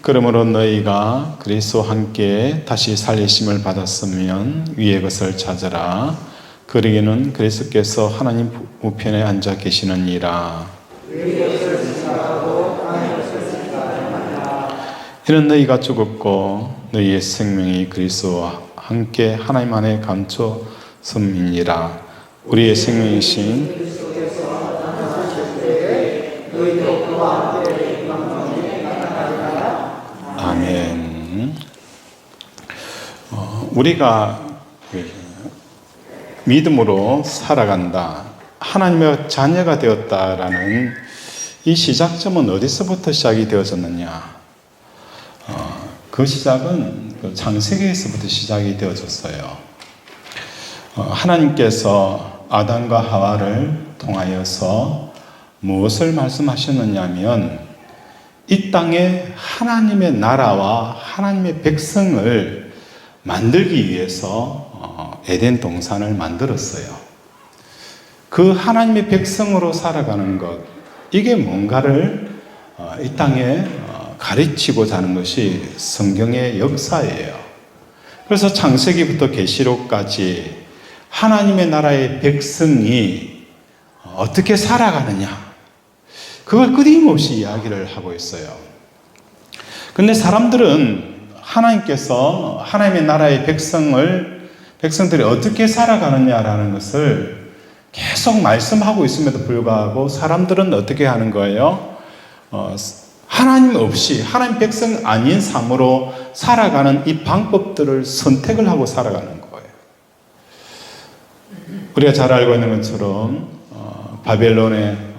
그러므로 너희가 그리스도와 함께 다시 살리심을 받았으면 위의 것을 찾으라. 그러기는 그리스도께서 하나님 우편에 앉아 계시느니라. 이는 너희가 죽었고 너희의 생명이 그리스도와 함께 하나님 안에 감춰섬이니라. 우리의 생명이신 아멘. 우리가 믿음으로 살아간다, 하나님의 자녀가 되었다라는 이 시작점은 어디서부터 시작이 되어졌느냐? 그 시작은 창세기에서부터 시작이 되어졌어요. 하나님께서 아담과 하와를 통하여서 무엇을 말씀하셨느냐 하면, 이 땅에 하나님의 나라와 하나님의 백성을 만들기 위해서 에덴 동산을 만들었어요. 그 하나님의 백성으로 살아가는 것, 이게 뭔가를 이 땅에 가르치고자 하는 것이 성경의 역사예요. 그래서 창세기부터 계시록까지 하나님의 나라의 백성이 어떻게 살아가느냐, 그걸 끊임없이 이야기를 하고 있어요. 근데 사람들은 하나님께서 하나님의 나라의 백성들이 어떻게 살아가느냐라는 것을 계속 말씀하고 있음에도 불구하고 사람들은 어떻게 하는 거예요? 하나님 없이, 하나님 백성 아닌 삶으로 살아가는 이 방법들을 선택을 하고 살아가는 거예요. 우리가 잘 알고 있는 것처럼 바벨론의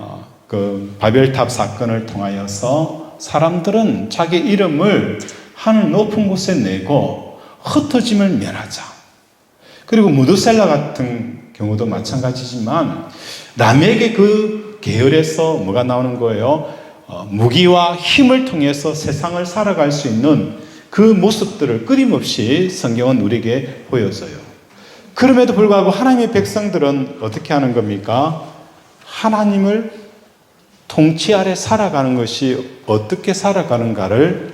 그 바벨탑 사건을 통하여서 사람들은 자기 이름을 하늘 높은 곳에 내고 흩어짐을 면하자. 그리고 무드셀라 같은 경우도 마찬가지지만 람에게 그 계열에서 뭐가 나오는 거예요? 무기와 힘을 통해서 세상을 살아갈 수 있는 그 모습들을 끊임없이 성경은 우리에게 보여줘요. 그럼에도 불구하고 하나님의 백성들은 어떻게 하는 겁니까? 하나님을 통치 아래 살아가는 것이 어떻게 살아가는가를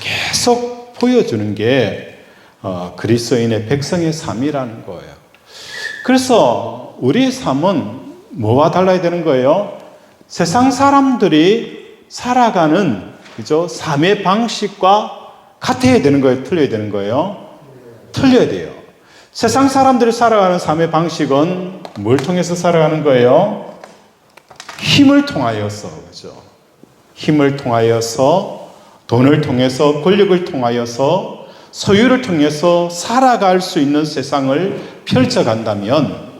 계속 보여주는 게 그리스도인의 백성의 삶이라는 거예요. 그래서 우리의 삶은 뭐와 달라야 되는 거예요? 세상 사람들이 살아가는, 그죠? 삶의 방식과 같아야 되는 거예요? 틀려야 되는 거예요? 틀려야 돼요. 세상 사람들이 살아가는 삶의 방식은 뭘 통해서 살아가는 거예요? 힘을 통하여서, 그죠? 힘을 통하여서, 돈을 통해서, 권력을 통하여서, 소유를 통해서 살아갈 수 있는 세상을 펼쳐간다면,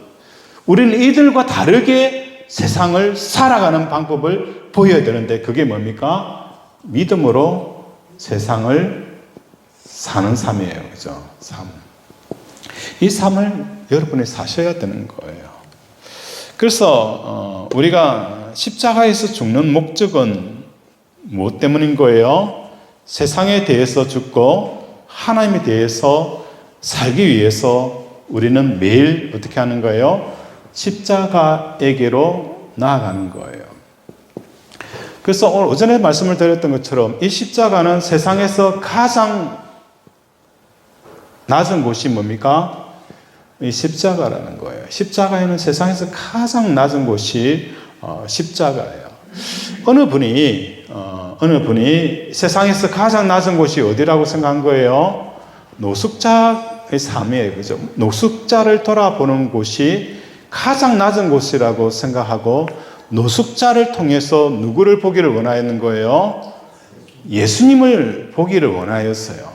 우리는 이들과 다르게 세상을 살아가는 방법을 보여야 되는데, 그게 뭡니까? 믿음으로 세상을 사는 삶이에요. 그죠? 삶. 이 삶을 여러분이 사셔야 되는 거예요. 그래서 우리가 십자가에서 죽는 목적은 무엇 때문인 거예요? 세상에 대해서 죽고 하나님에 대해서 살기 위해서 우리는 매일 어떻게 하는 거예요? 십자가에게로 나아가는 거예요. 그래서 오늘 오전에 말씀을 드렸던 것처럼 이 십자가는 세상에서 가장 낮은 곳이 뭡니까? 이 십자가라는 거예요. 십자가에는 세상에서 가장 낮은 곳이 십자가예요. 어느 분이 세상에서 가장 낮은 곳이 어디라고 생각한 거예요? 노숙자의 삶이에요. 그죠? 노숙자를 돌아보는 곳이 가장 낮은 곳이라고 생각하고 노숙자를 통해서 누구를 보기를 원하였는 거예요? 예수님을 보기를 원하였어요.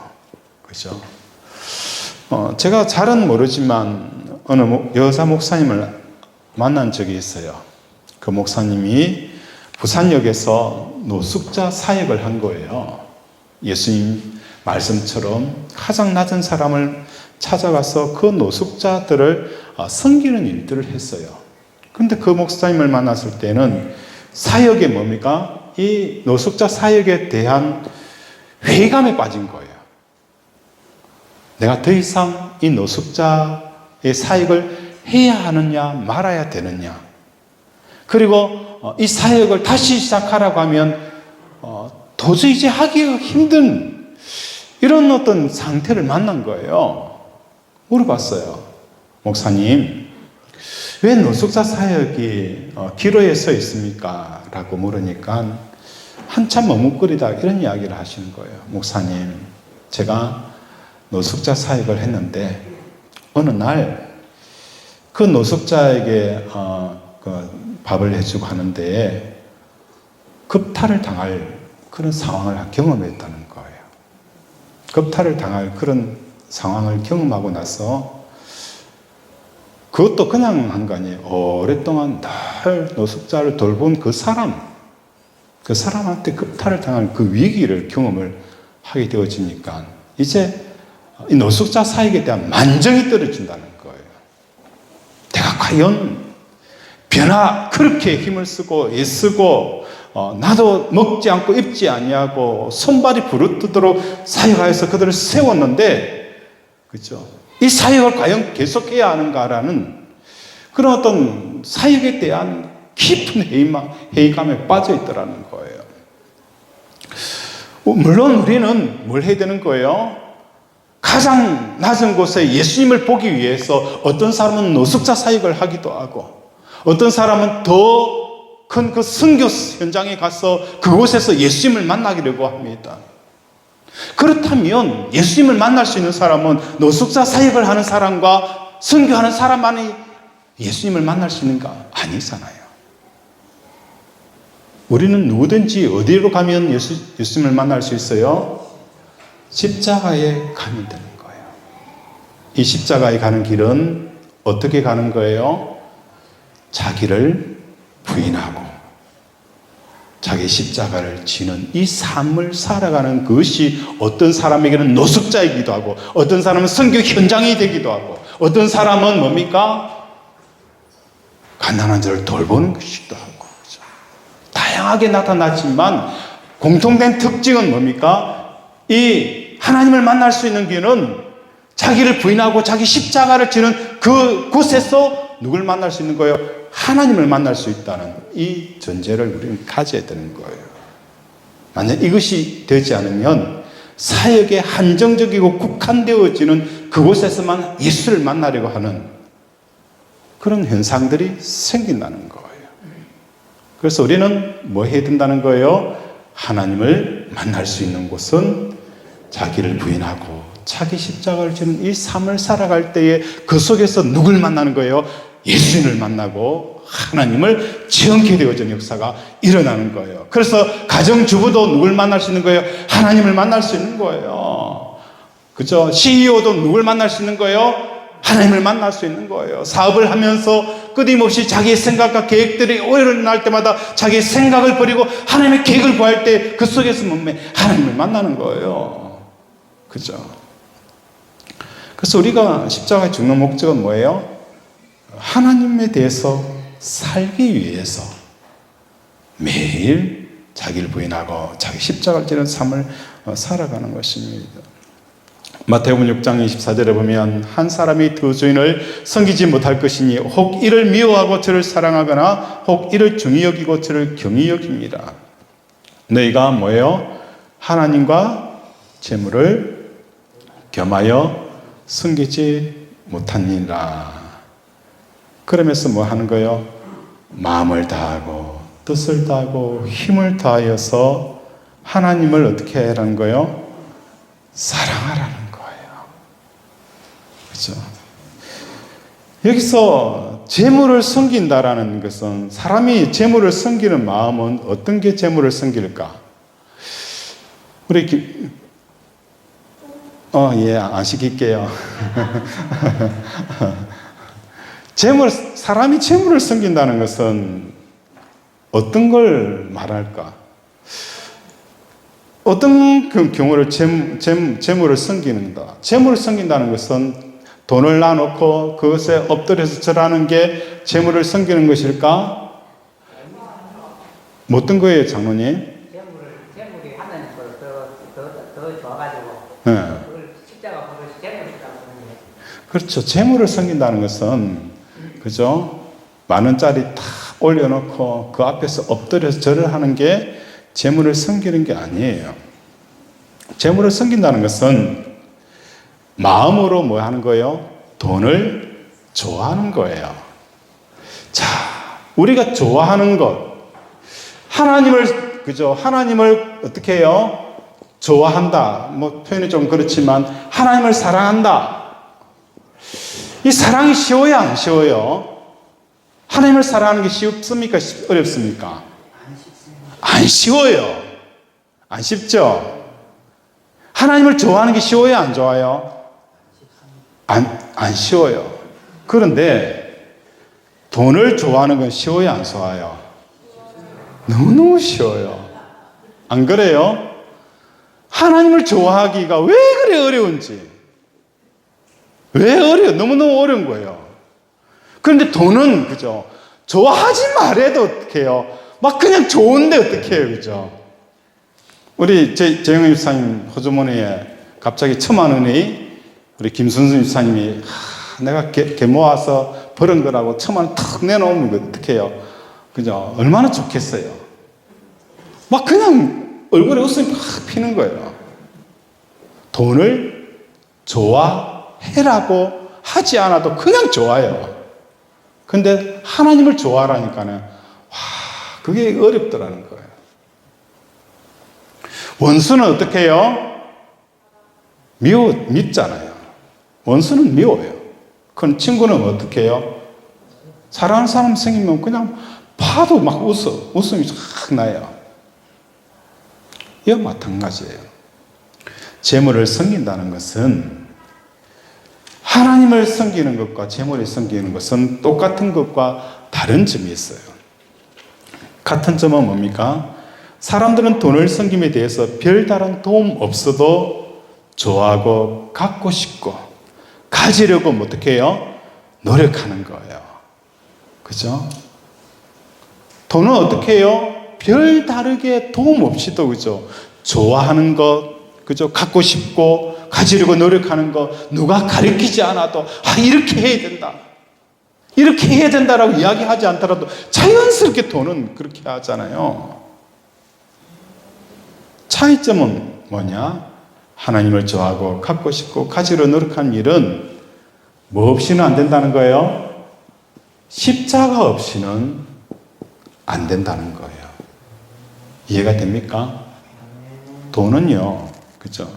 그죠? 제가 잘은 모르지만 어느 여자 목사님을 만난 적이 있어요. 그 목사님이 부산역에서 노숙자 사역을 한 거예요. 예수님 말씀처럼 가장 낮은 사람을 찾아가서 그 노숙자들을 섬기는 일들을 했어요. 근데 그 목사님을 만났을 때는 사역에 뭡니까? 이 노숙자 사역에 대한 회의감에 빠진 거예요. 내가 더 이상 이 노숙자의 사역을 해야 하느냐 말아야 되느냐. 그리고 이 사역을 다시 시작하라고 하면 도저히 이제 하기가 힘든 이런 어떤 상태를 만난 거예요. 물어봤어요. 목사님, 왜 노숙자 사역이 기로에 서 있습니까? 라고 물으니까 한참 머뭇거리다 이런 이야기를 하시는 거예요. 목사님, 제가 노숙자 사역을 했는데 어느 날 그 노숙자에게 밥을 해주고 하는데 급탈을 당할 그런 상황을 경험했다는 거예요. 급탈을 당할 그런 상황을 경험하고 나서 그것도 그냥 한 거 아니에요. 오랫동안 늘 노숙자를 돌본 그 사람한테 급탈을 당할 그 위기를 경험을 하게 되어지니까 이제 이 노숙자 사역에 대한 만정이 떨어진다는 거예요. 내가 과연 그렇게 힘을 쓰고 애쓰고 나도 먹지 않고 입지 아니하고 손발이 부르뜨도록 사역하여서 그들을 세웠는데, 그렇죠? 이 사역을 과연 계속해야 하는가라는 그런 어떤 사역에 대한 깊은 회의감에 빠져 있더라는 거예요. 물론 우리는 뭘 해야 되는 거예요? 가장 낮은 곳에 예수님을 보기 위해서 어떤 사람은 노숙자 사역을 하기도 하고, 어떤 사람은 더 큰 그 선교 현장에 가서 그곳에서 예수님을 만나기려고 합니다. 그렇다면 예수님을 만날 수 있는 사람은 노숙자 사역을 하는 사람과 선교하는 사람만이 예수님을 만날 수 있는가? 아니잖아요. 우리는 누구든지 어디로 가면 예수님을 만날 수 있어요? 십자가에 가면 되는 거예요. 이 십자가에 가는 길은 어떻게 가는 거예요? 자기를 부인하고 자기 십자가를 지는 이 삶을 살아가는 것이 어떤 사람에게는 노숙자이기도 하고, 어떤 사람은 선교 현장이 되기도 하고, 어떤 사람은 뭡니까? 가난한 자를 돌보는 것이기도 하고, 그렇죠? 다양하게 나타나지만 공통된 특징은 뭡니까? 이 하나님을 만날 수 있는 길은 자기를 부인하고 자기 십자가를 지는 그곳에서 누굴 만날 수 있는 거예요? 하나님을 만날 수 있다는 이 전제를 우리는 가져야 되는 거예요. 만약 이것이 되지 않으면 사역에 한정적이고 국한되어지는 그곳에서만 예수를 만나려고 하는 그런 현상들이 생긴다는 거예요. 그래서 우리는 뭐 해야 된다는 거예요? 하나님을 만날 수 있는 곳은 자기를 부인하고 자기 십자가를 지는 이 삶을 살아갈 때에 그 속에서 누굴 만나는 거예요? 예수님을 만나고 하나님을 체험케 되어지는 역사가 일어나는 거예요. 그래서 가정주부도 누굴 만날 수 있는 거예요? 하나님을 만날 수 있는 거예요. 그죠? CEO도 누굴 만날 수 있는 거예요? 하나님을 만날 수 있는 거예요. 사업을 하면서 끊임없이 자기의 생각과 계획들이 일어날 때마다 자기의 생각을 버리고 하나님의 계획을 구할 때 그 속에서 하나님을 만나는 거예요. 그죠? 그래서 우리가 십자가에 죽는 목적은 뭐예요? 하나님에 대해서 살기 위해서 매일 자기를 부인하고 자기 십자가를 지는 삶을 살아가는 것입니다. 마태복음 6장 24절에 보면 한 사람이 두 주인을 섬기지 못할 것이니 혹 이를 미워하고 저를 사랑하거나 혹 이를 중히 여기고 저를 경히 여깁니다. 너희가 뭐예요? 하나님과 재물을 겸하여 섬기지 못하니라. 그러면서 뭐 하는 거예요? 마음을 다하고 뜻을 다하고 힘을 다하여서 하나님을 어떻게 하라는 거예요? 사랑하라는 거예요. 그렇죠? 여기서 재물을 섬긴다라는 것은 사람이 재물을 섬기는 마음은 어떤 게 재물을 섬길까? 우리 안 시킬게요. 사람이 재물을 섬긴다는 것은 어떤 걸 말할까? 어떤 그 경우를 재물을 섬기는가? 재물을 섬긴다는 것은 돈을 놔놓고 그것에 엎드려서 절하는 게 재물을 섬기는 것일까? 어떤 거예요, 장로님? 재물이 하나님 걸 더 좋아가지고 네. 그걸 십자가 버릇이 재물이라고 하는 거예요. 그렇죠. 재물을 섬긴다는 것은 그죠? 10,000원짜리 다 올려놓고 그 앞에서 엎드려서 절을 하는 게 재물을 섬기는 게 아니에요. 재물을 섬긴다는 것은 마음으로 뭐 하는 거예요? 돈을 좋아하는 거예요. 자, 우리가 좋아하는 것, 하나님을 어떻게 해요? 좋아한다. 뭐 표현이 좀 그렇지만 하나님을 사랑한다. 이 사랑이 쉬워요, 안 쉬워요? 하나님을 사랑하는 게 쉽습니까? 어렵습니까? 안 쉬워요. 안 쉽죠? 하나님을 좋아하는 게 쉬워요, 안 좋아요? 안 쉬워요. 그런데 돈을 좋아하는 건 쉬워요, 안 쉬워요? 너무너무 쉬워요. 안 그래요? 하나님을 좋아하기가 왜 그래 어려운지. 왜 어려워? 너무너무 어려운 거예요. 그런데 돈은, 그죠? 좋아하지 말아도 어떡해요? 막 그냥 좋은데 어떡해요, 그죠? 우리 재영희 집사님 호주머니에 갑자기 1,000,000원이 우리 김순수 집사님이 내가 개 모아서 벌은 거라고 1,000,000원 탁 내놓으면 어떡해요? 그죠? 얼마나 좋겠어요? 막 그냥 얼굴에 웃음이 팍 피는 거예요. 돈을 좋아해라고 하지 않아도 그냥 좋아요. 근데 하나님을 좋아하라니까는 그게 어렵더라는 거예요. 원수는 어떻게 해요? 밉잖아요. 원수는 미워요. 그럼 친구는 어떻게 해요? 사랑하는 사람 생기면 그냥 봐도 막 웃음이 쫙 나요. 이와 마찬가지예요. 재물을 섬긴다는 것은 하나님을 섬기는 것과 재물을 섬기는 것은 똑같은 것과 다른 점이 있어요. 같은 점은 뭡니까? 사람들은 돈을 섬김에 대해서 별다른 도움 없어도 좋아하고 갖고 싶고 가지려고 어떻게 해요? 노력하는 거예요. 그죠? 돈은 어떻게 해요? 별다르게 도움 없이도, 그죠? 좋아하는 것, 그죠? 갖고 싶고 가지려고 노력하는 거 누가 가르치지 않아도 이렇게 해야 된다. 이렇게 해야 된다라고 이야기하지 않더라도 자연스럽게 돈은 그렇게 하잖아요. 차이점은 뭐냐? 하나님을 좋아하고 갖고 싶고 가지려 노력하는 일은 뭐 없이는 안 된다는 거예요? 십자가 없이는 안 된다는 거예요. 이해가 됩니까? 돈은요, 그죠?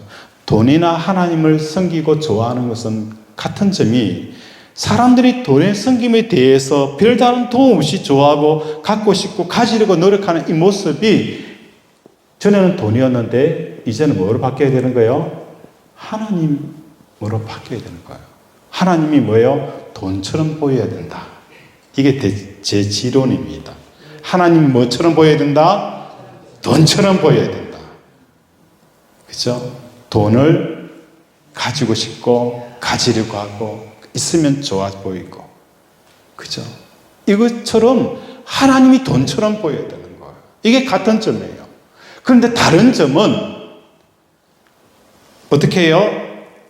돈이나 하나님을 섬기고 좋아하는 것은 같은 점이 사람들이 돈의 섬김에 대해서 별다른 도움 없이 좋아하고 갖고 싶고 가지려고 노력하는 이 모습이 전에는 돈이었는데 이제는 뭐로 바뀌어야 되는 거예요? 하나님으로 바뀌어야 되는 거예요. 하나님이 뭐예요? 돈처럼 보여야 된다. 이게 제 지론입니다. 하나님이 뭐처럼 보여야 된다? 돈처럼 보여야 된다. 그죠? 돈을 가지고 싶고 가지려고 하고 있으면 좋아 보이고, 그죠? 이것처럼 하나님이 돈처럼 보여야 되는 거예요. 이게 같은 점이에요. 그런데 다른 점은 어떻게 해요?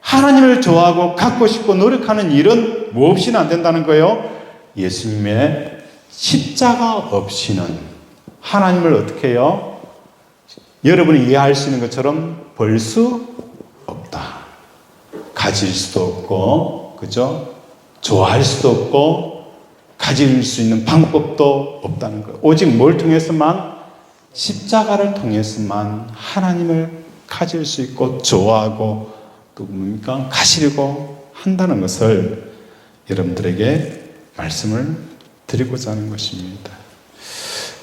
하나님을 좋아하고 갖고 싶고 노력하는 일은 뭐 없이는 안 된다는 거예요? 예수님의 십자가 없이는 하나님을 어떻게 해요? 여러분이 이해할 수 있는 것처럼 벌 수 없다. 가질 수도 없고, 그죠? 좋아할 수도 없고, 가질 수 있는 방법도 없다는 거예요. 오직 뭘 통해서만? 십자가를 통해서만 하나님을 가질 수 있고, 좋아하고, 또 뭡니까? 가시려고 한다는 것을 여러분들에게 말씀을 드리고자 하는 것입니다.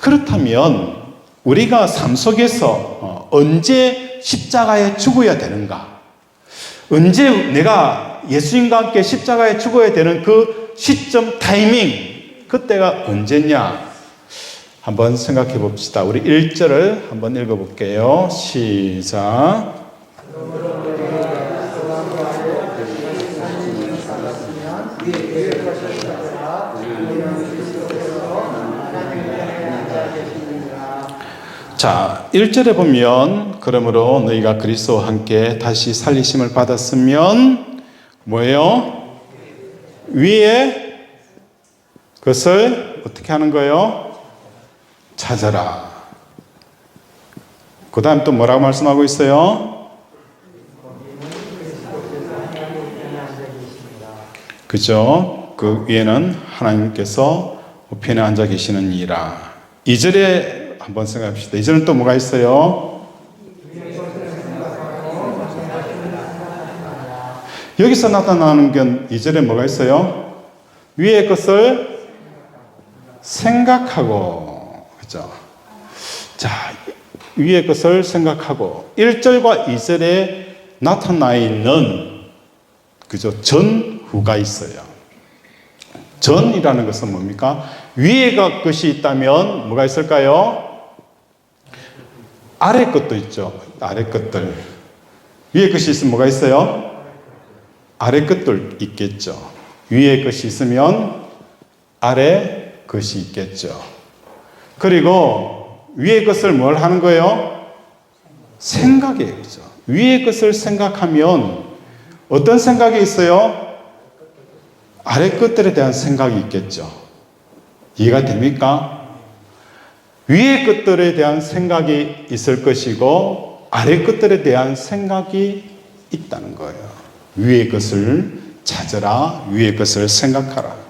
그렇다면, 우리가 삶 속에서 언제 십자가에 죽어야 되는가? 언제 내가 예수님과 함께 십자가에 죽어야 되는 그 시점, 타이밍, 그때가 언제냐? 한번 생각해 봅시다. 우리 1절을 한번 읽어 볼게요. 시작. 자, 1절에 보면 그러므로 너희가 그리스도와 함께 다시 살리심을 받았으면 뭐예요? 위에 그것을 어떻게 하는 거예요? 찾아라. 그 다음 또 뭐라고 말씀하고 있어요? 그죠? 그 위에는 하나님께서 우편에 앉아 계시느니라. 2절에 한번 생각합시다. 2절은 또 뭐가 있어요? 여기서 나타나는 건 2절에 뭐가 있어요? 위의 것을 생각하고, 그죠? 자, 위의 것을 생각하고 1절과 2절에 나타나 있는 그죠? 전후가 있어요. 전이라는 것은 뭡니까? 위에 것이 있다면 뭐가 있을까요? 아래 것도 있죠. 아래 것들. 위에 것이 있으면 뭐가 있어요? 아래 것들 있겠죠. 위에 것이 있으면 아래 것이 있겠죠. 그리고 위의 것을 뭘 하는 거예요? 생각이에요. 그죠? 위의 것을 생각하면 어떤 생각이 있어요? 아래 것들에 대한 생각이 있겠죠. 이해가 됩니까? 위의 것들에 대한 생각이 있을 것이고 아래 것들에 대한 생각이 있다는 거예요. 위의 것을 찾으라. 위의 것을 생각하라.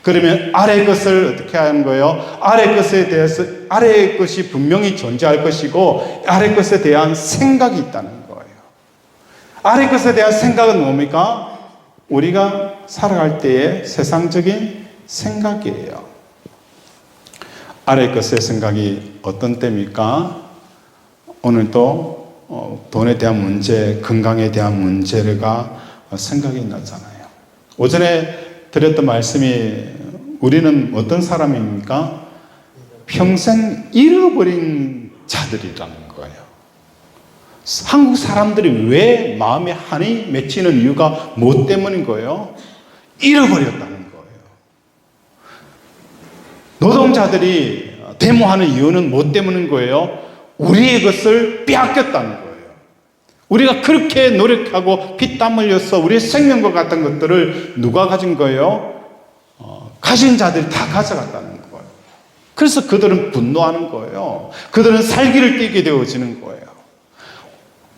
그러면 아래 것을 어떻게 하는 거예요? 아래 것에 대해서 아래 것이 분명히 존재할 것이고 아래 것에 대한 생각이 있다는 거예요. 아래 것에 대한 생각은 뭡니까? 우리가 살아갈 때의 세상적인 생각이에요. 아래 것의 생각이 어떤 때입니까? 오늘도 돈에 대한 문제, 건강에 대한 문제가 생각이 나잖아요. 오전에 드렸던 말씀이 우리는 어떤 사람입니까? 평생 잃어버린 자들이라는 거예요. 한국 사람들이 왜 마음에 한이 맺히는 이유가 뭐 때문인 거예요? 잃어버렸다는 거예요. 노동자들이 데모하는 이유는 뭐 때문인 거예요? 우리의 것을 빼앗겼다는 거예요. 우리가 그렇게 노력하고 피땀 흘려서 우리의 생명과 같은 것들을 누가 가진 거예요? 가진 자들이 다 가져갔다는 거예요. 그래서 그들은 분노하는 거예요. 그들은 살기를 띠게 되어지는 거예요.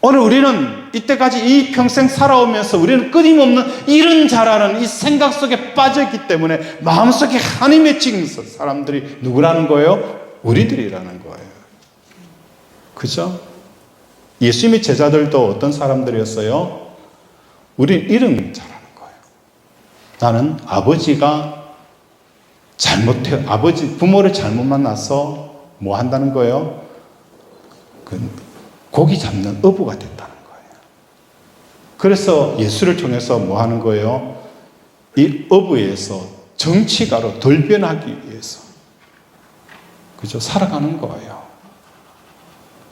오늘 우리는 이때까지 이 평생 살아오면서 우리는 끊임없는 이런 자라는 이 생각 속에 빠져있기 때문에 마음속에 한이 맺힌 사람들이 누구라는 거예요? 우리들이라는 거예요. 그죠? 예수님의 제자들도 어떤 사람들이었어요? 우리는 이런 자라는 거예요. 나는 아버지가 부모를 잘못 만나서 뭐 한다는 거예요? 고기 잡는 어부가 됐다는 거예요. 그래서 예수를 통해서 뭐 하는 거예요? 이 어부에서 정치가로 돌변하기 위해서 그죠? 살아가는 거예요.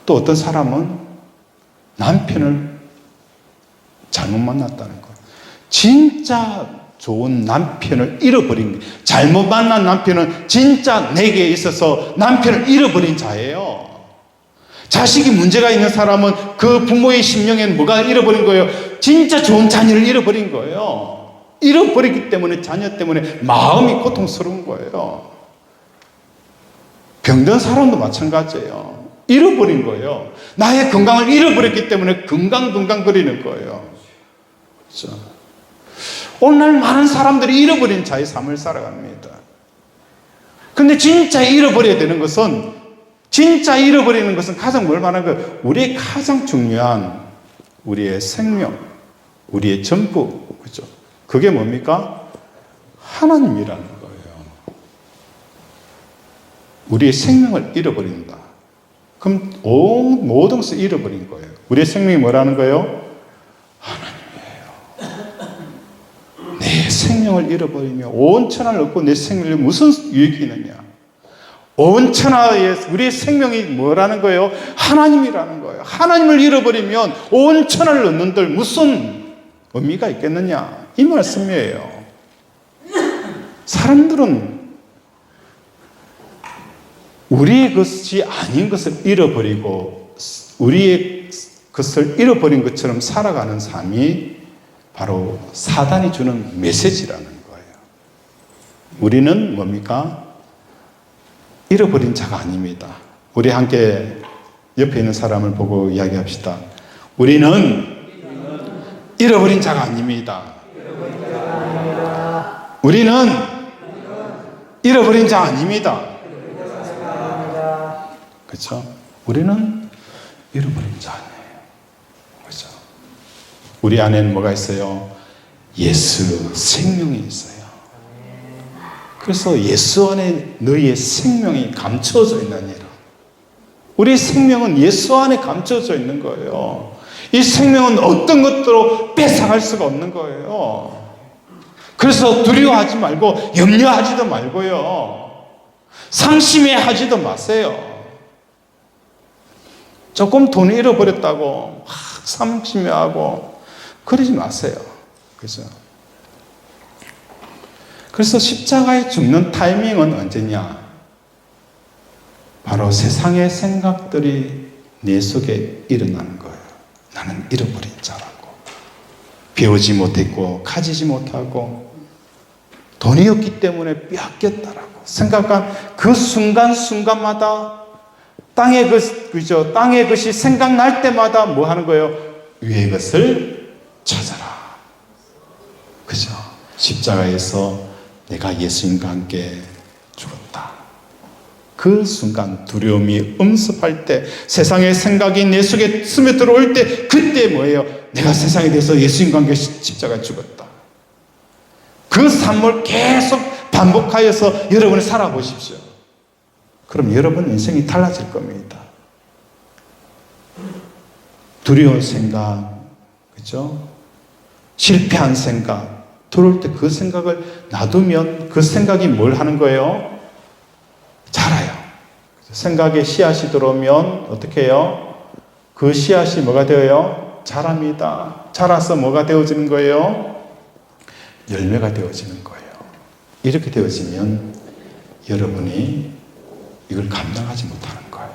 또 어떤 사람은 남편을 잘못 만났다는 거예요. 진짜 좋은 남편을 잃어버린, 잘못 만난 남편은 진짜 내게 있어서 남편을 잃어버린 자예요. 자식이 문제가 있는 사람은 그 부모의 심령에는 뭐가 잃어버린 거예요? 진짜 좋은 자녀를 잃어버린 거예요. 잃어버리기 때문에 자녀 때문에 마음이 고통스러운 거예요. 병든 사람도 마찬가지예요. 잃어버린 거예요. 나의 건강을 잃어버렸기 때문에 건강거리는 거예요. 그렇죠? 오늘날 많은 사람들이 잃어버린 자의 삶을 살아갑니다. 근데 진짜 잃어버려야 되는 것은, 진짜 잃어버리는 것은 가장 뭘 말하는 거예요? 우리의 가장 중요한 우리의 생명, 우리의 전부, 그죠? 그게 뭡니까? 하나님이라는 거예요. 우리의 생명을 잃어버린다. 그럼 모든 것을 잃어버린 거예요. 우리의 생명이 뭐라는 거예요? 하나님이에요. 내 생명을 잃어버리며 온 천하를 얻고 내 생명을 무슨 유익이 있느냐? 온 천하에 우리의 생명이 뭐라는 거예요? 하나님이라는 거예요. 하나님을 잃어버리면 온 천하를 얻는들 무슨 의미가 있겠느냐? 이 말씀이에요. 사람들은 우리의 것이 아닌 것을 잃어버리고 우리의 것을 잃어버린 것처럼 살아가는 삶이 바로 사단이 주는 메시지라는 거예요. 우리는 뭡니까? 잃어버린 자가 아닙니다. 우리 함께 옆에 있는 사람을 보고 이야기합시다. 우리는 잃어버린 자가 아닙니다. 우리는 잃어버린 자 아닙니다. 그렇죠? 우리는 잃어버린 자 아니에요. 그렇죠? 우리 안에는 뭐가 있어요? 예수 생명이 있어요. 그래서 예수 안에 너희의 생명이 감춰져 있느니라. 우리 생명은 예수 안에 감춰져 있는 거예요. 이 생명은 어떤 것도 뺏어갈 수가 없는 거예요. 그래서 두려워하지 말고 염려하지도 말고요. 상심해하지도 마세요. 조금 돈 잃어버렸다고 막 상심해하고 그러지 마세요. 그죠? 그래서 십자가에 죽는 타이밍은 언제냐? 바로 세상의 생각들이 내 속에 일어나는 거예요. 나는 잃어버린 자라고. 배우지 못했고 가지지 못하고 돈이 없기 때문에 빼앗겼다라고 생각한 그 순간순간마다 땅의 것이 생각날 때마다 뭐 하는 거예요? 위의 것을 찾아라. 그죠? 십자가에서 내가 예수님과 함께 죽었다. 그 순간 두려움이 엄습할 때, 세상의 생각이 내 속에 스며들어올 때, 그때 뭐예요? 내가 세상에 대해서 예수님과 함께 십자가에 죽었다. 그 삶을 계속 반복하여서 여러분이 살아보십시오. 그럼 여러분 인생이 달라질 겁니다. 두려운 생각, 그죠? 실패한 생각, 들어올 때 그 생각을 놔두면 그 생각이 뭘 하는 거예요? 자라요. 생각에 씨앗이 들어오면 어떻게 해요? 그 씨앗이 뭐가 되어요? 자랍니다. 자라서 뭐가 되어지는 거예요? 열매가 되어지는 거예요. 이렇게 되어지면 여러분이 이걸 감당하지 못하는 거예요.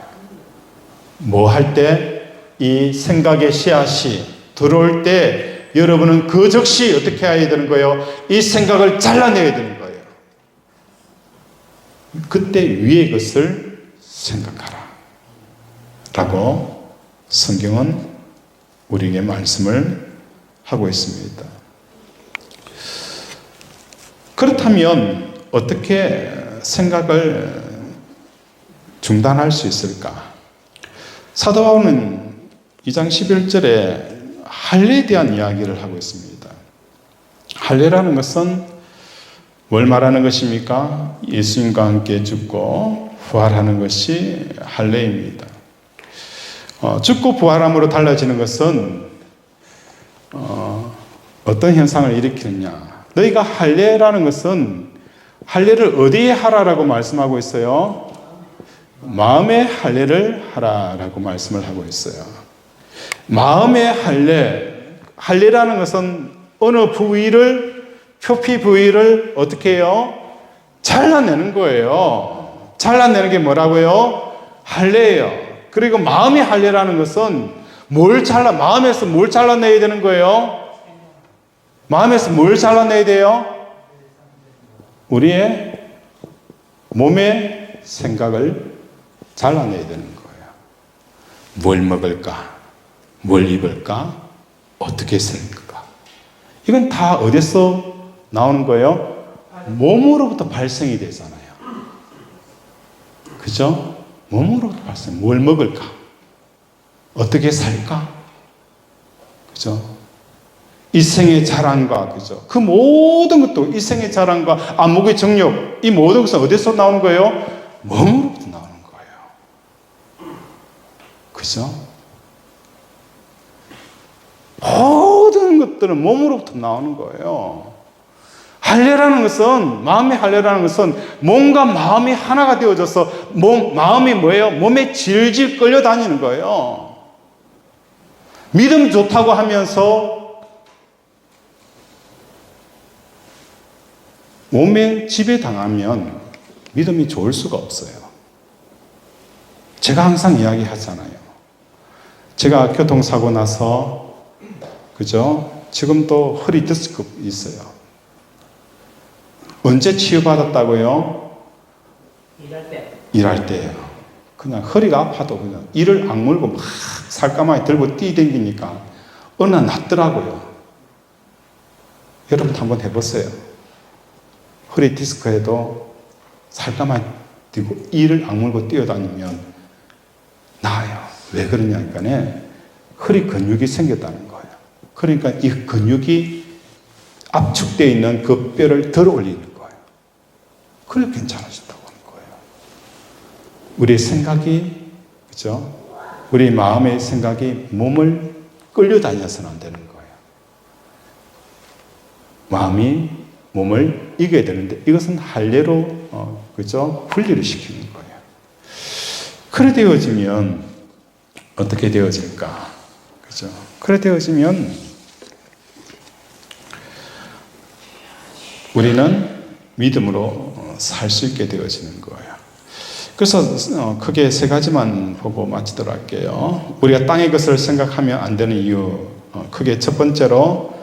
뭐 할 때 이 생각의 씨앗이 들어올 때 여러분은 그 즉시 어떻게 해야 되는 거예요? 이 생각을 잘라내야 되는 거예요. 그때 위의 것을 생각하라 라고 성경은 우리에게 말씀을 하고 있습니다. 그렇다면 어떻게 생각을 중단할 수 있을까? 사도 바울은 2장 11절에 할례에 대한 이야기를 하고 있습니다. 할례라는 것은 뭘 말하는 것입니까? 예수님과 함께 죽고 부활하는 것이 할례입니다. 죽고 부활함으로 달라지는 것은 어떤 현상을 일으키느냐? 너희가 할례라는 것은 할례를 어디에 하라라고 말씀하고 있어요? 마음의 할례를 하라라고 말씀을 하고 있어요. 마음의 할례라는 것은 어느 부위를, 표피 부위를 어떻게 해요? 잘라내는 거예요. 잘라내는 게 뭐라고요? 할례예요. 그리고 마음의 할례라는 것은 마음에서 뭘 잘라내야 되는 거예요? 마음에서 뭘 잘라내야 돼요? 우리의 몸의 생각을 잘라내야 되는 거예요. 뭘 먹을까? 뭘 입을까? 어떻게 살까? 이건 다 어디서 나오는 거예요? 몸으로부터 발생이 되잖아요. 그죠? 몸으로부터 발생. 뭘 먹을까? 어떻게 살까? 그죠? 이 생의 자랑과, 그죠? 그 모든 것도 이 생의 자랑과 안목의 정욕, 이 모든 것은 어디서 나오는 거예요? 몸으로부터 나오는 거예요. 그죠? 모든 것들은 몸으로부터 나오는 거예요. 할례라는 것은, 마음의 할례라는 것은 몸과 마음이 하나가 되어져서 마음이 뭐예요? 몸에 질질 끌려다니는 거예요. 믿음 좋다고 하면서 몸에 지배당하면 믿음이 좋을 수가 없어요. 제가 항상 이야기하잖아요. 제가 교통사고 나서, 그죠? 지금도 허리 디스크 있어요. 언제 치유받았다고요? 일할 때. 일할 때예요. 그냥 허리가 아파도 그냥 이를 악물고 막 살까마귀 들고 뛰댕기니까 어느 날 낫더라고요. 여러분 한번 해보세요. 허리 디스크에도 살까마귀 들고 이를 악물고 뛰어다니면 나아요. 왜 그러냐니까 허리 근육이 생겼다는 거예요. 그러니까 이 근육이 압축되어 있는 그 뼈를 들어 올리는 거예요. 그래 괜찮아진다고 하는 거예요. 우리의 생각이, 그죠? 우리 마음의 생각이 몸을 끌려다녀서는 안 되는 거예요. 마음이 몸을 이겨야 되는데 이것은 할례로, 그죠? 분리를 시키는 거예요. 그래 되어지면 어떻게 되어질까? 그죠? 그래 되어지면 우리는 믿음으로 살 수 있게 되어지는 거예요. 그래서 크게 세 가지만 보고 마치도록 할게요. 우리가 땅의 것을 생각하면 안 되는 이유, 크게 첫 번째로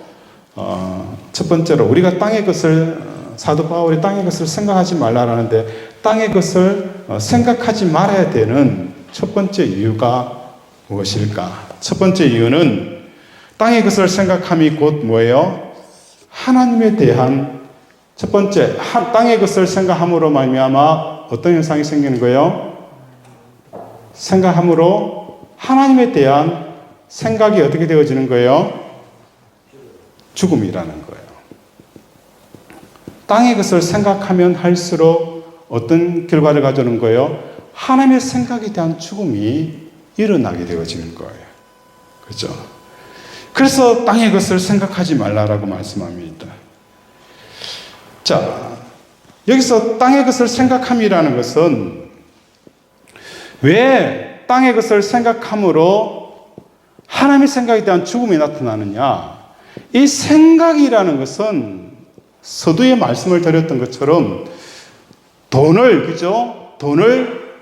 우리가 땅의 것을, 사도 바울이 땅의 것을 생각하지 말라라는데 땅의 것을 생각하지 말아야 되는 첫 번째 이유가 무엇일까? 첫 번째 이유는 땅의 것을 생각함이 곧 뭐예요? 하나님에 대한 첫 번째, 땅의 것을 생각함으로 말미암아 어떤 현상이 생기는 거예요? 생각함으로 하나님에 대한 생각이 어떻게 되어지는 거예요? 죽음이라는 거예요. 땅의 것을 생각하면 할수록 어떤 결과를 가져오는 거예요? 하나님의 생각에 대한 죽음이 일어나게 되어지는 거예요. 그렇죠? 그래서 땅의 것을 생각하지 말라라고 말씀합니다. 자, 여기서 땅의 것을 생각함이라는 것은 왜 땅의 것을 생각함으로 하나님의 생각에 대한 죽음이 나타나느냐? 이 생각이라는 것은 서두에 말씀을 드렸던 것처럼 돈을, 그죠? 돈을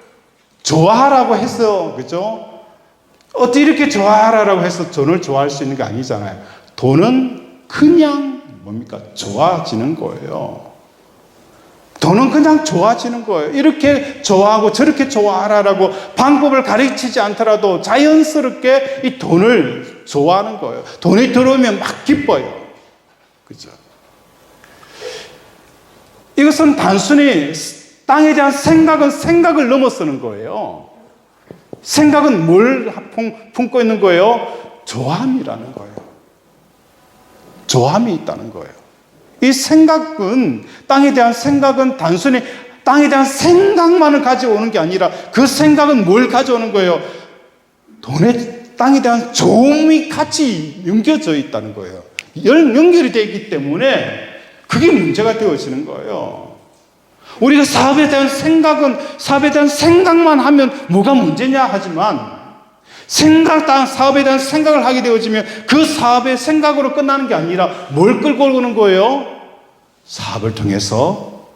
좋아하라고 해서, 그죠? 어떻게 이렇게 좋아하라고 해서 돈을 좋아할 수 있는 게 아니잖아요. 돈은 그냥 뭡니까? 좋아지는 거예요. 돈은 그냥 좋아지는 거예요. 이렇게 좋아하고 저렇게 좋아하라고 방법을 가르치지 않더라도 자연스럽게 이 돈을 좋아하는 거예요. 돈이 들어오면 막 기뻐요. 그죠? 이것은 단순히 땅에 대한 생각은 생각을 넘어서는 거예요. 생각은 뭘 품고 있는 거예요? 좋아함이라는 거예요. 좋아함이 있다는 거예요. 이 생각은, 땅에 대한 생각은 단순히 땅에 대한 생각만을 가져오는 게 아니라 그 생각은 뭘 가져오는 거예요? 땅에 대한 좋음이 같이 연결되어 있다는 거예요. 연결이 되어 있기 때문에 그게 문제가 되어지는 거예요. 우리가 사업에 대한 생각만 하면 뭐가 문제냐 하지만 사업에 대한 생각을 하게 되어지면 그 사업의 생각으로 끝나는 게 아니라 뭘 끌고 오는 거예요? 사업을 통해서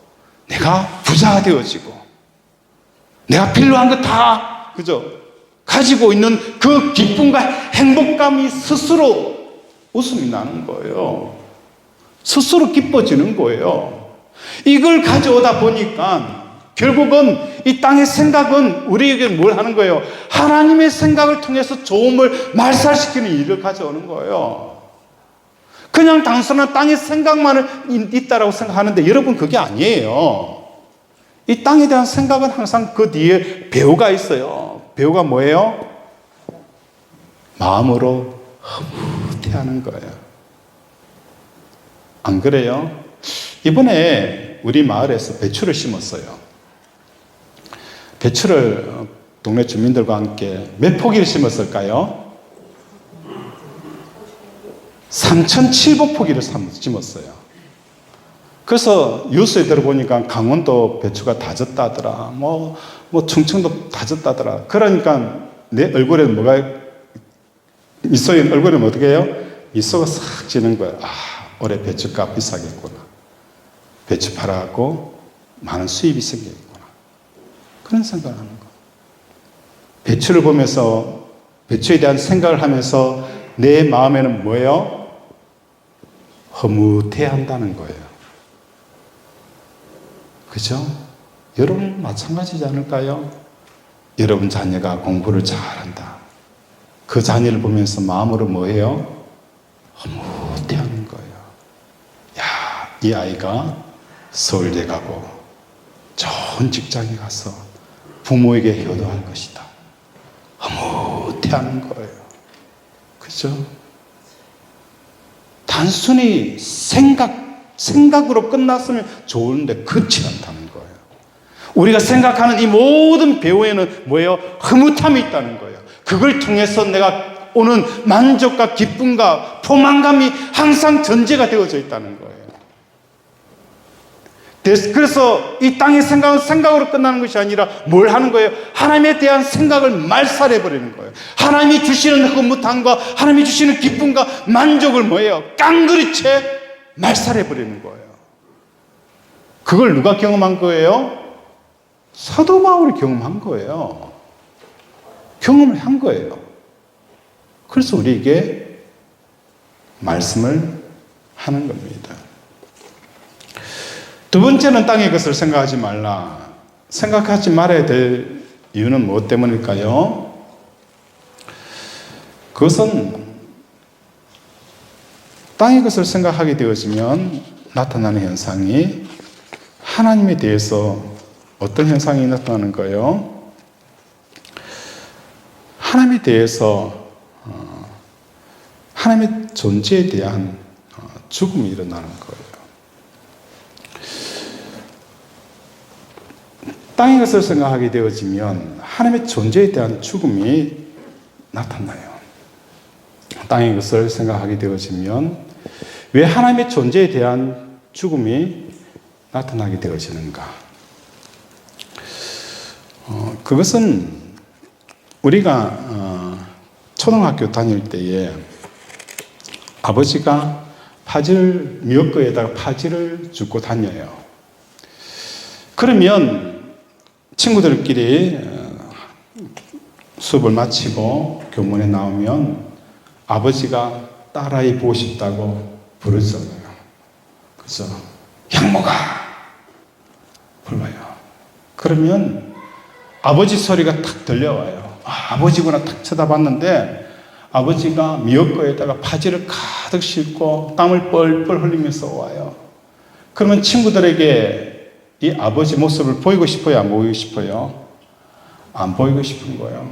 내가 부자가 되어지고 내가 필요한 거 다, 그죠? 가지고 있는 그 기쁨과 행복감이 스스로 웃음이 나는 거예요. 스스로 기뻐지는 거예요. 이걸 가져오다 보니까 결국은 이 땅의 생각은 우리에게 뭘 하는 거예요? 하나님의 생각을 통해서 좋음을 말살시키는 일을 가져오는 거예요. 그냥 단순한 땅의 생각만 있다라고 생각하는데 여러분 그게 아니에요. 이 땅에 대한 생각은 항상 그 뒤에 배우가 있어요. 배우가 뭐예요? 마음으로 허무해하는 거예요. 안 그래요? 이번에 우리 마을에서 배추를 심었어요. 배추를 동네 주민들과 함께 몇 포기를 심었을까요? 3,700포기를 심었어요. 그래서 뉴스에 들어보니까 강원도 배추가 다졌다더라. 뭐 충청도 다졌다더라. 그러니까 내 얼굴에 미소인 얼굴에 어떻게 해요? 미소가 싹 지는 거예요. 올해 배추값 비싸겠구나. 배추 팔아갖고 많은 수입이 생기겠구나. 그런 생각을 하는 거예요. 배추를 보면서 배추에 대한 생각을 하면서 내 마음에는 뭐예요? 허무해한다는 거예요. 그죠? 여러분 마찬가지지 않을까요? 여러분 자녀가 공부를 잘한다. 그 자녀를 보면서 마음으로 뭐해요? 흐뭇해하는 거예요. 야, 이 아이가 서울대 가고 좋은 직장에 가서 부모에게 효도할 것이다. 흐뭇해하는 거예요. 그죠? 단순히 생각으로 끝났으면 좋은데 그렇지 않다는 거예요. 우리가 생각하는 이 모든 배후에는 뭐예요? 흐뭇함이 있다는 거예요. 그걸 통해서 내가 오는 만족과 기쁨과 포만감이 항상 전제가 되어져 있다는 거예요. 그래서 이 땅의 생각은 생각으로 끝나는 것이 아니라 뭘 하는 거예요? 하나님에 대한 생각을 말살해버리는 거예요. 하나님이 주시는 흐뭇함과 하나님이 주시는 기쁨과 만족을 뭐예요? 깡그리채 말살해버리는 거예요. 그걸 누가 경험한 거예요? 사도 바울이 경험한 거예요. 경험을 한 거예요. 그래서 우리에게 말씀을 하는 겁니다. 두 번째는 땅의 것을 생각하지 말라. 생각하지 말아야 될 이유는 무엇 때문일까요? 그것은 땅의 것을 생각하게 되어지면 나타나는 현상이 하나님에 대해서 어떤 현상이 나타나는 거예요? 하나님에 대해서 하나님의 존재에 대한 죽음이 일어나는 거예요. 땅의 것을 생각하게 되어지면 하나님의 존재에 대한 죽음이 나타나요. 땅의 것을 생각하게 되어지면 왜 하나님의 존재에 대한 죽음이 나타나게 되어지는가? 그것은 우리가 초등학교 다닐 때에 아버지가 미역거에다가 파지를 줍고 다녀요. 그러면 친구들끼리 수업을 마치고 교문에 나오면 아버지가 딸아이 보고 싶다고 부르잖아요. 그래서 향모가 불러요. 그러면 아버지 소리가 탁 들려와요. 아버지구나 탁 쳐다봤는데 아버지가 미역거에다가 바지를 가득 싣고 땀을 뻘뻘 흘리면서 와요. 그러면 친구들에게 이 아버지 모습을 보이고 싶어요? 안 보이고 싶어요? 안 보이고 싶은 거예요.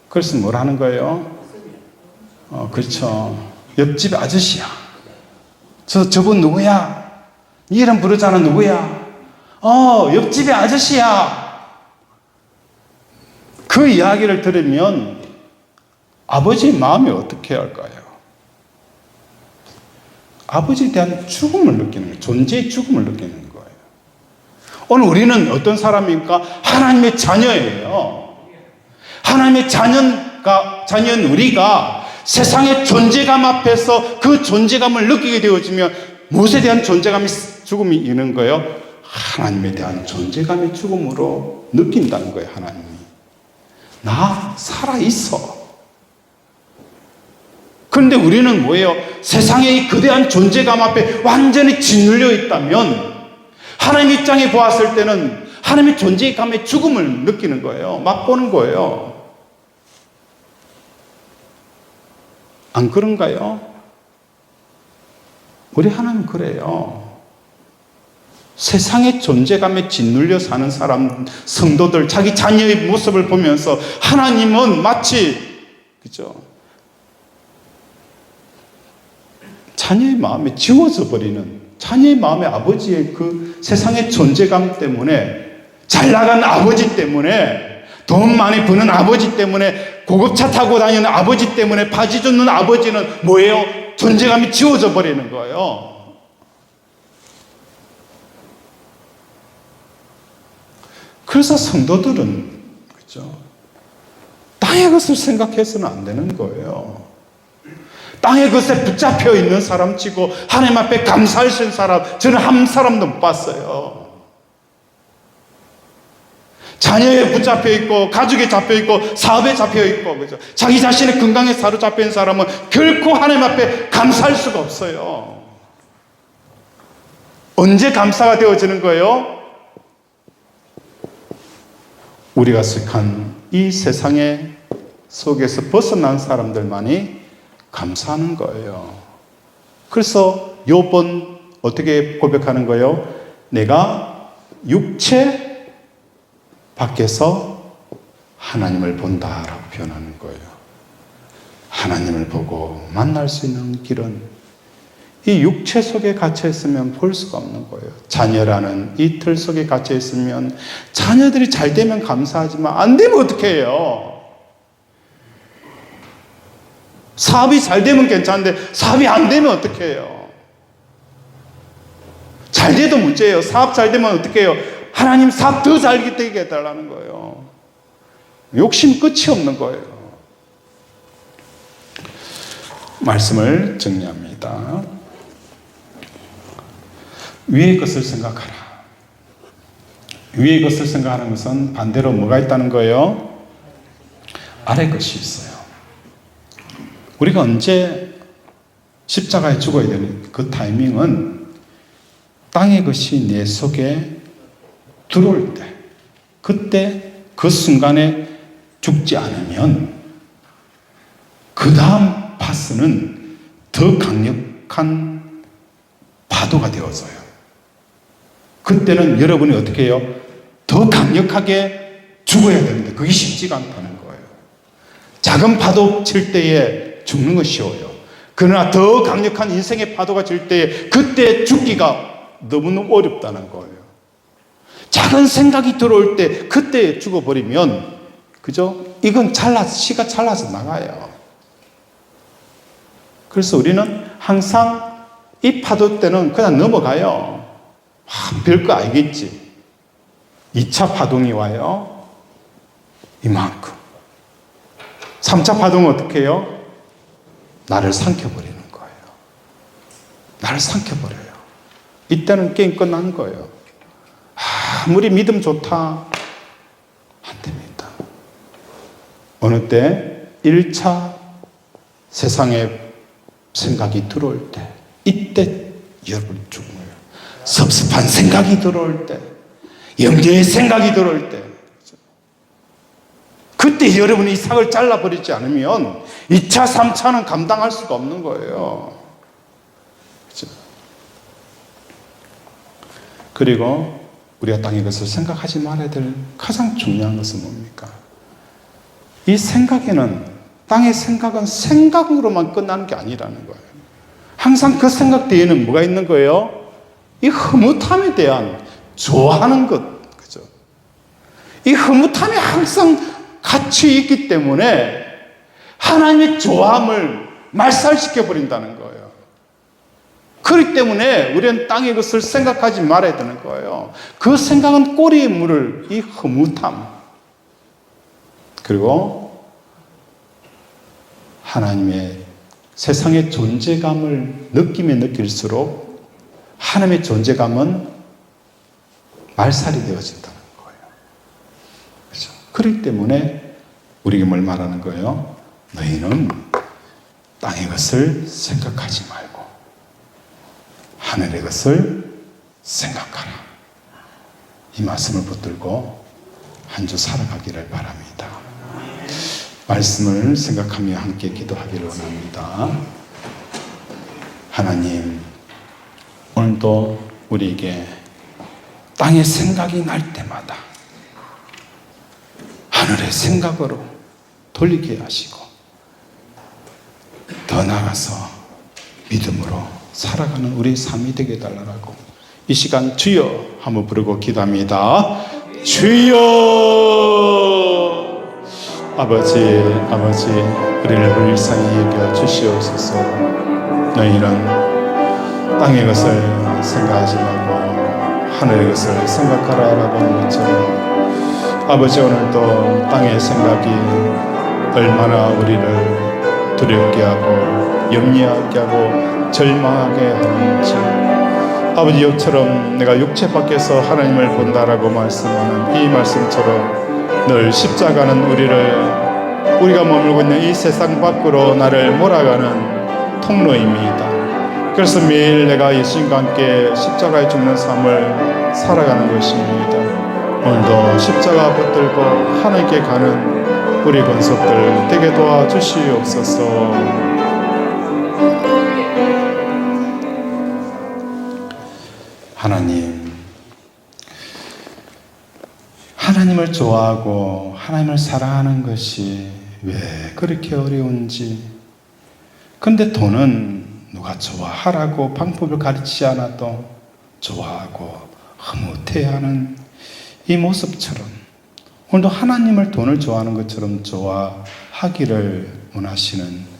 그래서 뭘 하는 거예요? 그렇죠. 옆집 아저씨야. 저분 누구야? 네 이름 부르잖아. 누구야? 옆집의 아저씨야. 그 이야기를 들으면 아버지의 마음이 어떻게 할까요? 아버지에 대한 죽음을 느끼는 거예요. 존재의 죽음을 느끼는 거예요. 오늘 우리는 어떤 사람입니까? 하나님의 자녀예요. 하나님의 자녀인 우리가 세상의 존재감 앞에서 그 존재감을 느끼게 되어지면 무엇에 대한 죽음이 있는 거예요? 하나님에 대한 존재감의 죽음으로 느낀다는 거예요. 하나님이. 나 살아있어. 그런데 우리는 뭐예요? 세상의 이 거대한 존재감 앞에 완전히 짓눌려 있다면 하나님 입장에 보았을 때는 하나님의 존재감의 죽음을 느끼는 거예요. 맛보는 거예요. 안 그런가요? 우리 하나님 그래요. 세상의 존재감에 짓눌려 사는 사람, 성도들, 자기 자녀의 모습을 보면서 하나님은 마치, 그죠? 자녀의 마음에 지워져 버리는, 자녀의 마음에 아버지의 그 세상의 존재감 때문에, 잘 나간 아버지 때문에, 돈 많이 버는 아버지 때문에, 고급차 타고 다니는 아버지 때문에 바지 줬는 아버지는 뭐예요? 존재감이 지워져 버리는 거예요. 그래서 성도들은 그렇죠? 땅의 것을 생각해서는 안 되는 거예요. 땅의 것에 붙잡혀 있는 사람 치고 하나님 앞에 감사할 수 있는 사람 저는 한 사람도 못 봤어요. 자녀에 붙잡혀 있고 가족에 잡혀 있고 사업에 잡혀 있고 그죠? 자기 자신의 건강에 사로잡혀 있는 사람은 결코 하나님 앞에 감사할 수가 없어요. 언제 감사가 되어지는 거예요? 우리가 속한 이 세상의 속에서 벗어난 사람들만이 감사하는 거예요. 그래서 욥은 어떻게 고백하는 거예요? 내가 육체 밖에서 하나님을 본다라고 표현하는 거예요. 하나님을 보고 만날 수 있는 길은 이 육체 속에 갇혀 있으면 볼 수가 없는 거예요. 자녀라는 이 틀 속에 갇혀 있으면 자녀들이 잘 되면 감사하지만 안 되면 어떻게 해요? 사업이 잘 되면 괜찮은데 사업이 안 되면 어떻게 해요? 잘 돼도 문제예요. 사업 잘 되면 어떻게 해요? 하나님 사업 더 잘 되게 해달라는 거예요. 욕심 끝이 없는 거예요. 말씀을 정리합니다. 위의 것을 생각하라. 위의 것을 생각하는 것은 반대로 뭐가 있다는 거예요? 아래 것이 있어요. 우리가 언제 십자가에 죽어야 되는 그 타이밍은 땅의 것이 내 속에 들어올 때, 그때 그 순간에 죽지 않으면 그 다음 파스는 더 강력한 파도가 되어져요. 그때는 여러분이 어떻게 해요? 더 강력하게 죽어야 되는데 그게 쉽지가 않다는 거예요. 작은 파도 칠 때에 죽는 건 쉬워요. 그러나 더 강력한 인생의 파도가 칠 때에 그때 죽기가 너무너무 어렵다는 거예요. 작은 생각이 들어올 때 그때 죽어버리면 그죠? 이건 시가 잘라서 나가요. 그래서 우리는 항상 이 파도 때는 그냥 넘어가요. 별거 알겠지. 2차 파동이 와요. 이만큼. 3차 파동은 어떻게 해요? 나를 삼켜버리는 거예요. 나를 삼켜버려요. 이때는 게임 끝난 거예요. 아무리 믿음 좋다. 안 됩니다. 어느 때 1차 세상에 생각이 들어올 때, 이때 여러분 죽는 거예요. 섭섭한 생각이 들어올 때, 영계의 생각이 들어올 때, 그때 여러분이 이 삭을 잘라버리지 않으면 2차, 3차는 감당할 수가 없는 거예요. 그렇죠? 그리고 우리가 땅의 것을 생각하지 말아야 될 가장 중요한 것은 뭡니까? 이 생각에는, 땅의 생각은 생각으로만 끝나는 게 아니라는 거예요. 항상 그 생각 뒤에는 뭐가 있는 거예요? 이 흐뭇함에 대한 좋아하는 것, 그죠? 이 흐뭇함이 항상 같이 있기 때문에 하나님의 좋아함을 말살시켜 버린다는 거예요. 그렇기 때문에 우리는 땅의 것을 생각하지 말아야 되는 거예요. 그 생각은 꼬리에 물을 이 흐뭇함, 그리고 하나님의 세상의 존재감을 느끼면 느낄수록 하나님의 존재감은 말살이 되어진다는 거예요. 그렇죠? 그렇기 때문에 우리에게 뭘 말하는 거예요? 너희는 땅의 것을 생각하지 말고 하늘의 것을 생각하라. 이 말씀을 붙들고 한 주 살아가기를 바랍니다. 말씀을 생각하며 함께 기도하기를 원합니다. 하나님, 오늘도 우리에게 땅의 생각이 날 때마다 하늘의 생각으로 돌리게 하시고 더 나아가서 믿음으로 살아가는 우리의 삶이 되게 해달라고 이 시간 주여 한번 부르고 기도합니다. 주여! 아버지, 우리를 불쌍히 여겨 주시옵소서. 너희는 땅의 것을 생각하지 말고 하늘의 것을 생각하라라고 하는 것처럼 아버지, 오늘도 땅의 생각이 얼마나 우리를 두렵게 하고 염려하게 하고 절망하게 하는지, 아버지, 이처럼 내가 육체 밖에서 하나님을 본다라고 말씀하는 이 말씀처럼 늘 십자가는 우리가 머물고 있는 이 세상 밖으로 나를 몰아가는 통로입니다. 그래서 매일 내가 예수님과 함께 십자가에 죽는 삶을 살아가는 것입니다. 오늘도 십자가 붙들고 하나님께 가는 우리 권속들 되게 도와주시옵소서. 하나님을 좋아하고 하나님을 사랑하는 것이 왜 그렇게 어려운지. 근데 돈은 누가 좋아하라고 방법을 가르치지 않아도 좋아하고 흐뭇해하는 이 모습처럼 오늘도 하나님을 돈을 좋아하는 것처럼 좋아하기를 원하시는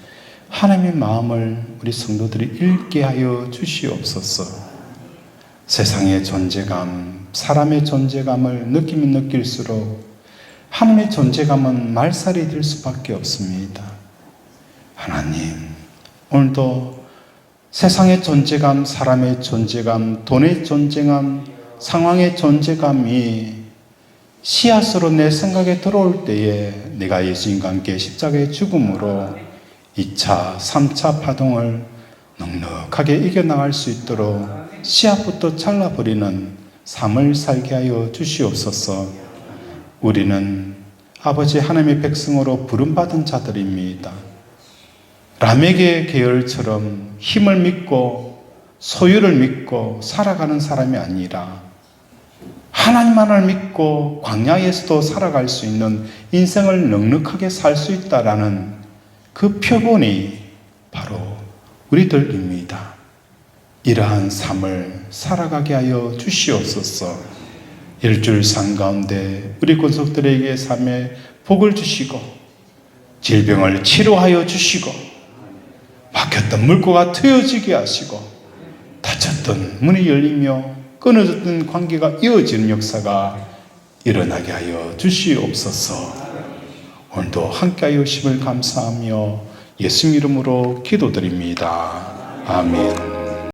하나님의 마음을 우리 성도들이 읽게 하여 주시옵소서. 세상의 존재감, 사람의 존재감을 느끼면 느낄수록 하나님의 존재감은 말살이 될 수밖에 없습니다. 하나님, 오늘도 세상의 존재감, 사람의 존재감, 돈의 존재감, 상황의 존재감이 씨앗으로 내 생각에 들어올 때에 내가 예수님과 함께 십자가의 죽음으로 2차, 3차 파동을 넉넉하게 이겨나갈 수 있도록 씨앗부터 잘라버리는 삶을 살게 하여 주시옵소서. 우리는 아버지 하나님의 백성으로 부름받은 자들입니다. 라멕의 계열처럼 힘을 믿고 소유를 믿고 살아가는 사람이 아니라 하나님만을 믿고 광야에서도 살아갈 수 있는 인생을 넉넉하게 살 수 있다라는 그 표본이 바로 우리들입니다. 이러한 삶을 살아가게 하여 주시옵소서. 일주일상 가운데 우리 권속들에게 삶에 복을 주시고 질병을 치료하여 주시고 막혔던 물고가 트여지게 하시고 닫혔던 문이 열리며 끊어졌던 관계가 이어지는 역사가 일어나게 하여 주시옵소서. 오늘도 함께하여 주심을 감사하며 예수 이름으로 기도드립니다. 아멘.